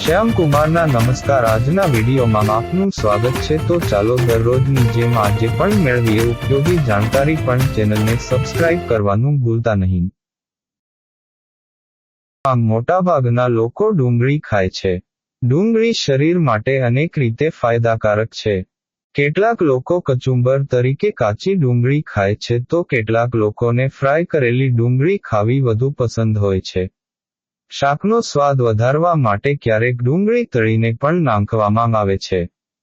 શ્યામ કુમારના નમસ્કાર. આજના વિડીયોમાં આપનું સ્વાગત છે. તો ચાલો દરરોજની જેમ આજે પણ મેળવીએ ઉપયોગી જાણકારી, પણ ચેનલને સબસ્ક્રાઇબ કરવાનું ભૂલતા નહીં. મોટાભાગના લોકો ડુંગળી ખાય છે. ડુંગળી શરીર માટે અનેક રીતે ફાયદાકારક છે. કેટલાક લોકો કચુંબર તરીકે કાચી ડુંગળી ખાય છે, તો કેટલાક લોકોને ફ્રાય કરેલી ડુંગળી ખાવી વધુ પસંદ હોય છે. શાકનો સ્વાદ વધારવા માટે ક્યારેક ડુંગળી તળીને પણ નાખવામાં આવે છે.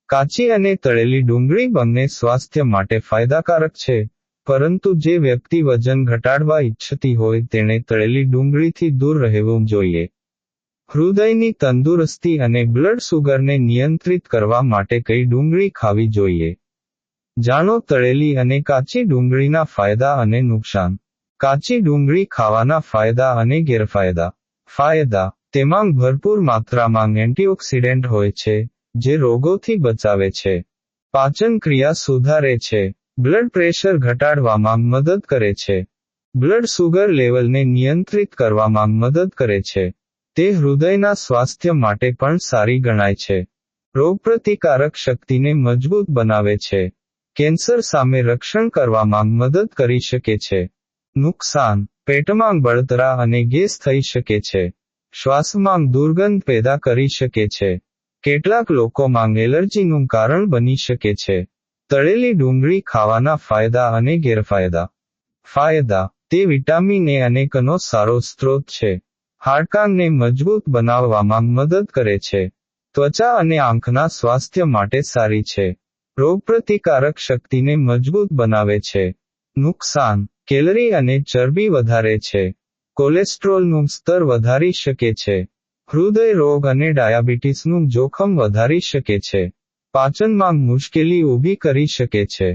કાચી અને તળેલી ડુંગળી બંને સ્વાસ્થ્ય માટે ફાયદાકારક છે, પરંતુ જે વ્યક્તિ વજન ઘટાડવા ઈચ્છતી હોય તેણે તળેલી ડુંગળીથી દૂર રહેવું જોઈએ. હૃદયની તંદુરસ્તી અને બ્લડ સુગરને નિયંત્રિત કરવા માટે કઈ ડુંગળી ખાવી જોઈએ? જાણો તળેલી અને કાચી ડુંગળીના ફાયદા અને નુકસાન. કાચી ડુંગળી ખાવાના ફાયદા અને ગેરફાયદા. ફાયદા: તેમાં ભરપૂર માત્રામાં એન્ટીઓક્સિડન્ટ હોય છે, જે રોગોથી બચાવે છે. પાચન ક્રિયા સુધારે છે. બ્લડ પ્રેશર ઘટાડવામાં મદદ કરે છે. બ્લડ સુગર લેવલને નિયંત્રિત કરવામાં મદદ કરે છે. તે હૃદયના સ્વાસ્થ્ય માટે પણ સારી ગણાય છે. રોગપ્રતિકારક શક્તિને મજબૂત બનાવે છે. કેન્સર સામે રક્ષણ કરવામાં મદદ કરી શકે છે. નુકસાન: પેટમાં બળતરા અને ગેસ થઈ શકે છે. શ્વાસમાં દુર્ગંધ પેદા કરી શકે છે. કેટલાક લોકોમાં એલર્જીનું કારણ બની શકે છે. તળેલી ડુંગળી ખાવાના ફાયદા અને ગેરફાયદા. ફાયદા: તે વિટામિન એ અને કનો સારો સ્ત્રોત છે. હાડકાંને મજબૂત બનાવવામાં મદદ કરે છે. ત્વચા અને આંખના સ્વાસ્થ્ય માટે સારી છે. રોગપ્રતિકારક શક્તિને મજબૂત બનાવે છે. નુકસાન: કેલરી અને ચરબી વધારે છે. કોલેસ્ટ્રોલનું સ્તર વધારી શકે છે. હૃદય રોગ અને ડાયાબિટીસનું જોખમ વધારી શકે છે. પાચનમાં મુશ્કેલી ઊભી કરી શકે છે.